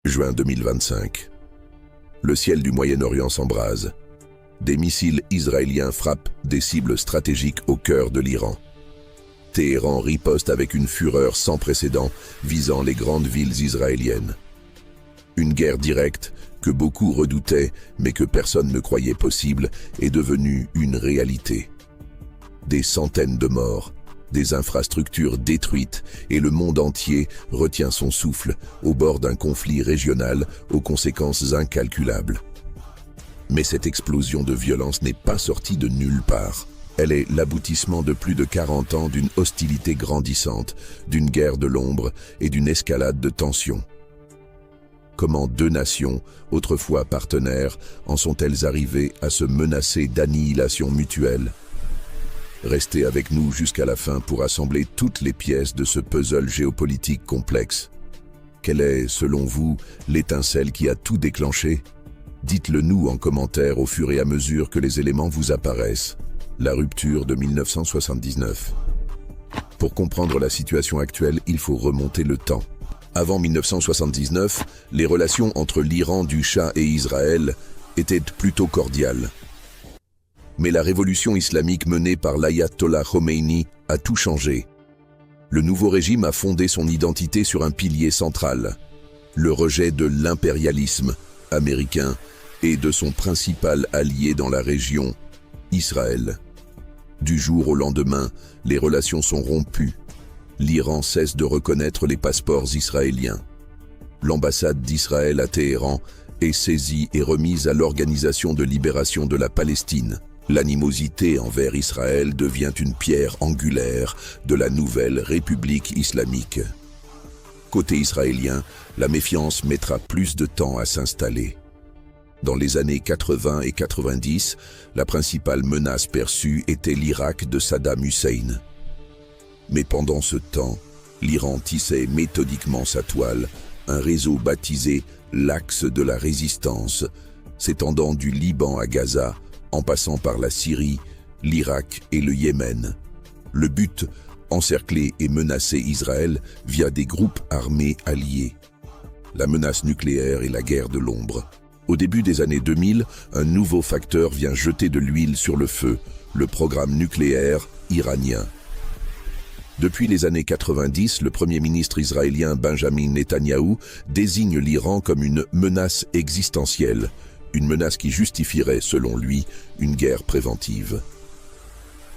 Juin 2025. Le ciel du Moyen-Orient s'embrase. Des missiles israéliens frappent des cibles stratégiques au cœur de l'Iran. Téhéran riposte avec une fureur sans précédent, visant les grandes villes israéliennes. Une guerre directe que beaucoup redoutaient, mais que personne ne croyait possible, est devenue une réalité. Des centaines de morts, des infrastructures détruites, et le monde entier retient son souffle au bord d'un conflit régional aux conséquences incalculables. Mais cette explosion de violence n'est pas sortie de nulle part. Elle est l'aboutissement de plus de 40 ans d'une hostilité grandissante, d'une guerre de l'ombre et d'une escalade de tensions. Comment deux nations, autrefois partenaires, en sont-elles arrivées à se menacer d'annihilation mutuelle? Restez avec nous jusqu'à la fin pour assembler toutes les pièces de ce puzzle géopolitique complexe. Quelle est, selon vous, l'étincelle qui a tout déclenché? Dites-le nous en commentaire au fur et à mesure que les éléments vous apparaissent. La rupture de 1979. Pour comprendre la situation actuelle, il faut remonter le temps. Avant 1979, les relations entre l'Iran du Shah et Israël étaient plutôt cordiales. Mais la révolution islamique menée par l'ayatollah Khomeini a tout changé. Le nouveau régime a fondé son identité sur un pilier central, le rejet de l'impérialisme américain et de son principal allié dans la région, Israël. Du jour au lendemain, les relations sont rompues. L'Iran cesse de reconnaître les passeports israéliens. L'ambassade d'Israël à Téhéran est saisie et remise à l'Organisation de libération de la Palestine. L'animosité envers Israël devient une pierre angulaire de la nouvelle République islamique. Côté israélien, la méfiance mettra plus de temps à s'installer. Dans les années 80 et 90, la principale menace perçue était l'Irak de Saddam Hussein. Mais pendant ce temps, l'Iran tissait méthodiquement sa toile, un réseau baptisé l'Axe de la Résistance, s'étendant du Liban à Gaza, en passant par la Syrie, l'Irak et le Yémen. Le but, encercler et menacer Israël via des groupes armés alliés. La menace nucléaire et la guerre de l'ombre. Au début des années 2000, un nouveau facteur vient jeter de l'huile sur le feu, le programme nucléaire iranien. Depuis les années 90, le Premier ministre israélien Benjamin Netanyahou désigne l'Iran comme une menace existentielle, une menace qui justifierait, selon lui, une guerre préventive.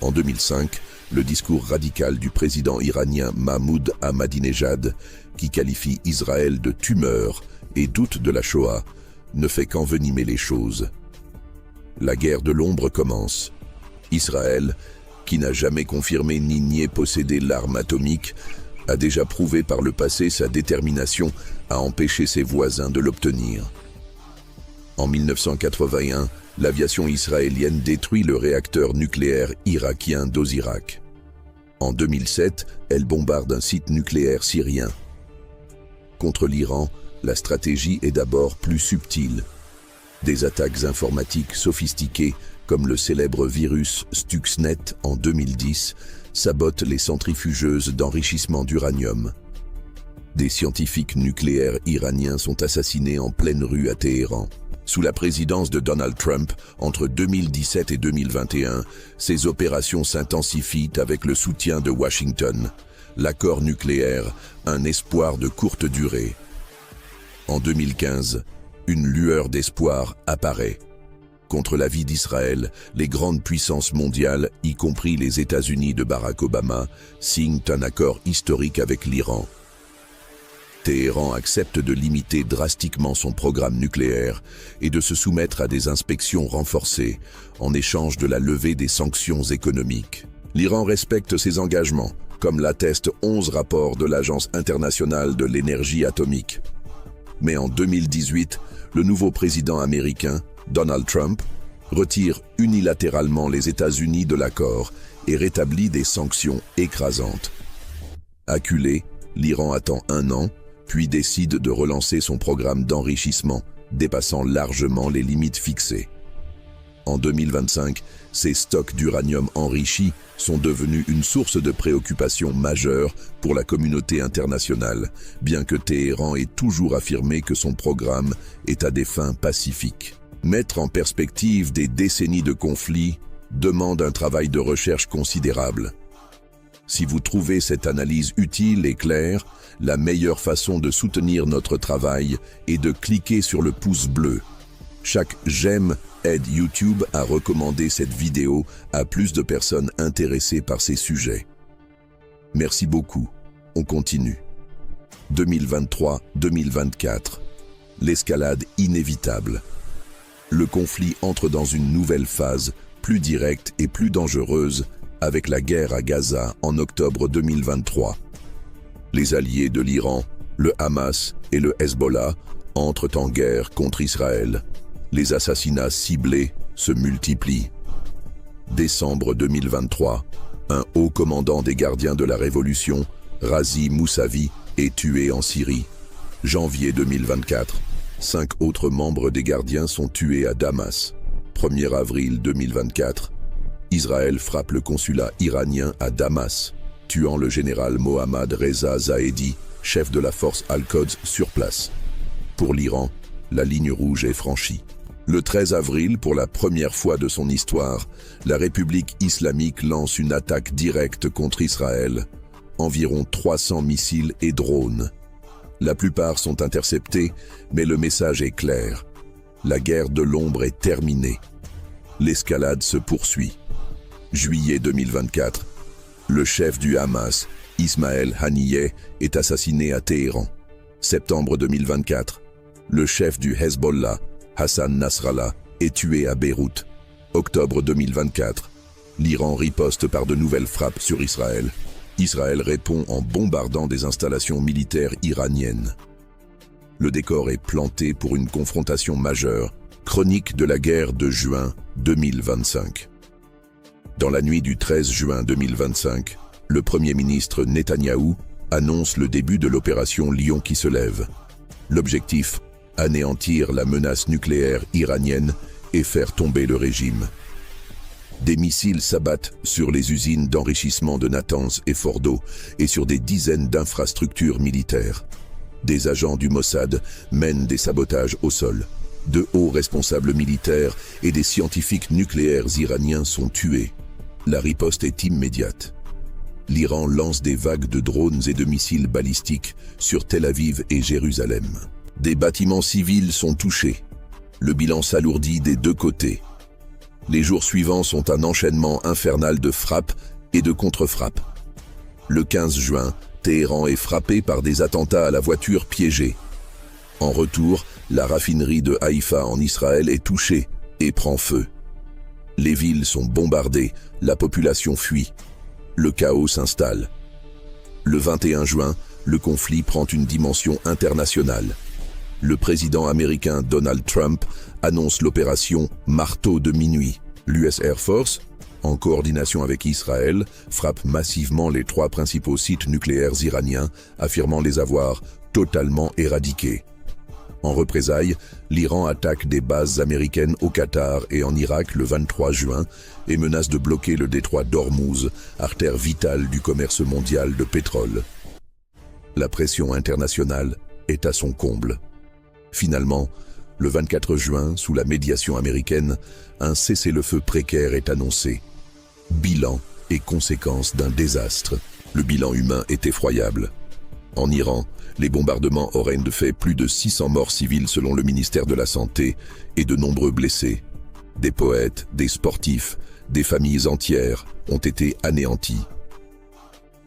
En 2005, le discours radical du président iranien Mahmoud Ahmadinejad, qui qualifie Israël de tumeur et doute de la Shoah, ne fait qu'envenimer les choses. La guerre de l'ombre commence. Israël, qui n'a jamais confirmé ni nié posséder l'arme atomique, a déjà prouvé par le passé sa détermination à empêcher ses voisins de l'obtenir. En 1981, l'aviation israélienne détruit le réacteur nucléaire irakien d'Osirak. En 2007, elle bombarde un site nucléaire syrien. Contre l'Iran, la stratégie est d'abord plus subtile. Des attaques informatiques sophistiquées, comme le célèbre virus Stuxnet en 2010, sabotent les centrifugeuses d'enrichissement d'uranium. Des scientifiques nucléaires iraniens sont assassinés en pleine rue à Téhéran. Sous la présidence de Donald Trump, entre 2017 et 2021, ces opérations s'intensifient avec le soutien de Washington. L'accord nucléaire, un espoir de courte durée. En 2015, une lueur d'espoir apparaît. Contre la vie d'Israël, les grandes puissances mondiales, y compris les États-Unis de Barack Obama, signent un accord historique avec l'Iran. Téhéran accepte de limiter drastiquement son programme nucléaire et de se soumettre à des inspections renforcées en échange de la levée des sanctions économiques. L'Iran respecte ses engagements, comme l'attestent 11 rapports de l'Agence internationale de l'énergie atomique. Mais en 2018, le nouveau président américain, Donald Trump, retire unilatéralement les États-Unis de l'accord et rétablit des sanctions écrasantes. Acculé, l'Iran attend 1 an, puis décide de relancer son programme d'enrichissement, dépassant largement les limites fixées. En 2025, ces stocks d'uranium enrichi sont devenus une source de préoccupation majeure pour la communauté internationale, bien que Téhéran ait toujours affirmé que son programme est à des fins pacifiques. Mettre en perspective des décennies de conflits demande un travail de recherche considérable. Si vous trouvez cette analyse utile et claire, la meilleure façon de soutenir notre travail est de cliquer sur le pouce bleu. Chaque j'aime aide YouTube à recommander cette vidéo à plus de personnes intéressées par ces sujets. Merci beaucoup. On continue. 2023-2024. L'escalade inévitable. Le conflit entre dans une nouvelle phase, plus directe et plus dangereuse, avec la guerre à Gaza en octobre 2023. Les alliés de l'Iran, le Hamas et le Hezbollah entrent en guerre contre Israël. Les assassinats ciblés se multiplient. Décembre 2023, un haut commandant des gardiens de la Révolution, Razi Moussavi, est tué en Syrie. Janvier 2024, 5 autres membres des gardiens sont tués à Damas. 1er avril 2024, Israël frappe le consulat iranien à Damas, tuant le général Mohammad Reza Zahedi, chef de la force Al-Quds sur place. Pour l'Iran, la ligne rouge est franchie. Le 13 avril, pour la première fois de son histoire, la République islamique lance une attaque directe contre Israël. Environ 300 missiles et drones. La plupart sont interceptés, mais le message est clair. La guerre de l'ombre est terminée. L'escalade se poursuit. Juillet 2024, le chef du Hamas, Ismaël Haniyeh, est assassiné à Téhéran. Septembre 2024, le chef du Hezbollah, Hassan Nasrallah, est tué à Beyrouth. Octobre 2024, l'Iran riposte par de nouvelles frappes sur Israël. Israël répond en bombardant des installations militaires iraniennes. Le décor est planté pour une confrontation majeure, chronique de la guerre de juin 2025. Dans la nuit du 13 juin 2025, le Premier ministre Netanyahou annonce le début de l'opération Lion qui se lève. L'objectif, anéantir la menace nucléaire iranienne et faire tomber le régime. Des missiles s'abattent sur les usines d'enrichissement de Natanz et Fordo et sur des dizaines d'infrastructures militaires. Des agents du Mossad mènent des sabotages au sol. De hauts responsables militaires et des scientifiques nucléaires iraniens sont tués. La riposte est immédiate. L'Iran lance des vagues de drones et de missiles balistiques sur Tel Aviv et Jérusalem. Des bâtiments civils sont touchés. Le bilan s'alourdit des deux côtés. Les jours suivants sont un enchaînement infernal de frappes et de contre-frappes. Le 15 juin, Téhéran est frappé par des attentats à la voiture piégée. En retour, la raffinerie de Haïfa en Israël est touchée et prend feu. Les villes sont bombardées, la population fuit. Le chaos s'installe. Le 21 juin, le conflit prend une dimension internationale. Le président américain Donald Trump annonce l'opération Marteau de minuit. L'US Air Force, en coordination avec Israël, frappe massivement les 3 principaux sites nucléaires iraniens, affirmant les avoir totalement éradiqués. En représailles, l'Iran attaque des bases américaines au Qatar et en Irak le 23 juin et menace de bloquer le détroit d'Ormuz, artère vitale du commerce mondial de pétrole. La pression internationale est à son comble. Finalement, le 24 juin, sous la médiation américaine, un cessez-le-feu précaire est annoncé. Bilan et conséquences d'un désastre. Le bilan humain est effroyable. En Iran, les bombardements auraient fait plus de 600 morts civiles selon le ministère de la Santé et de nombreux blessés. Des poètes, des sportifs, des familles entières ont été anéantis.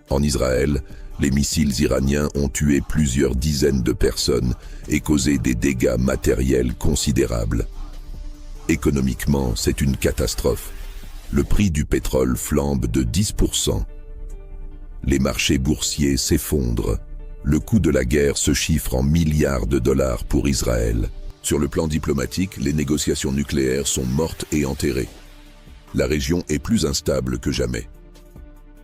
En Israël, les missiles iraniens ont tué plusieurs dizaines de personnes et causé des dégâts matériels considérables. Économiquement, c'est une catastrophe. Le prix du pétrole flambe de 10%. Les marchés boursiers s'effondrent. Le coût de la guerre se chiffre en milliards de dollars pour Israël. Sur le plan diplomatique, les négociations nucléaires sont mortes et enterrées. La région est plus instable que jamais.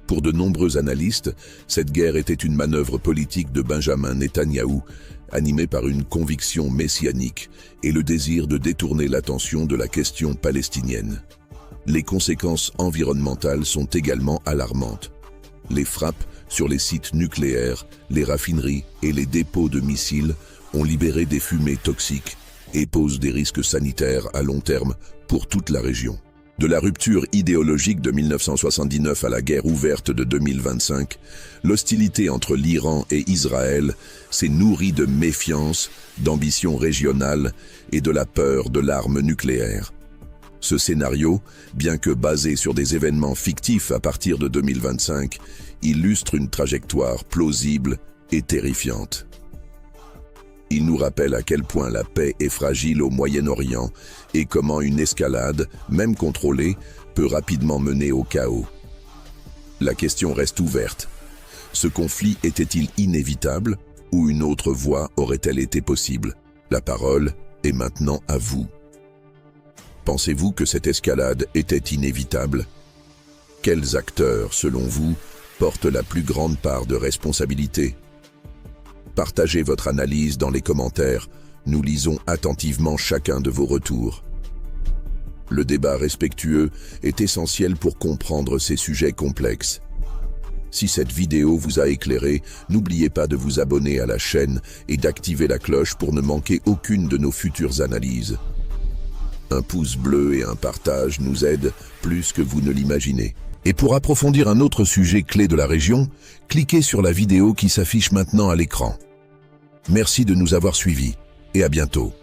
Pour de nombreux analystes, cette guerre était une manœuvre politique de Benjamin Netanyahou, animée par une conviction messianique et le désir de détourner l'attention de la question palestinienne. Les conséquences environnementales sont également alarmantes. Les frappes sur les sites nucléaires, les raffineries et les dépôts de missiles ont libéré des fumées toxiques et posent des risques sanitaires à long terme pour toute la région. De la rupture idéologique de 1979 à la guerre ouverte de 2025, l'hostilité entre l'Iran et Israël s'est nourrie de méfiance, d'ambition régionale et de la peur de l'arme nucléaire. Ce scénario, bien que basé sur des événements fictifs à partir de 2025, illustre une trajectoire plausible et terrifiante. Il nous rappelle à quel point la paix est fragile au Moyen-Orient et comment une escalade, même contrôlée, peut rapidement mener au chaos. La question reste ouverte. Ce conflit était-il inévitable ou une autre voie aurait-elle été possible? La parole est maintenant à vous. Pensez-vous que cette escalade était inévitable? Quels acteurs, selon vous, portent la plus grande part de responsabilité? Partagez votre analyse dans les commentaires, nous lisons attentivement chacun de vos retours. Le débat respectueux est essentiel pour comprendre ces sujets complexes. Si cette vidéo vous a éclairé, n'oubliez pas de vous abonner à la chaîne et d'activer la cloche pour ne manquer aucune de nos futures analyses. Un pouce bleu et un partage nous aident plus que vous ne l'imaginez. Et pour approfondir un autre sujet clé de la région, cliquez sur la vidéo qui s'affiche maintenant à l'écran. Merci de nous avoir suivis et à bientôt.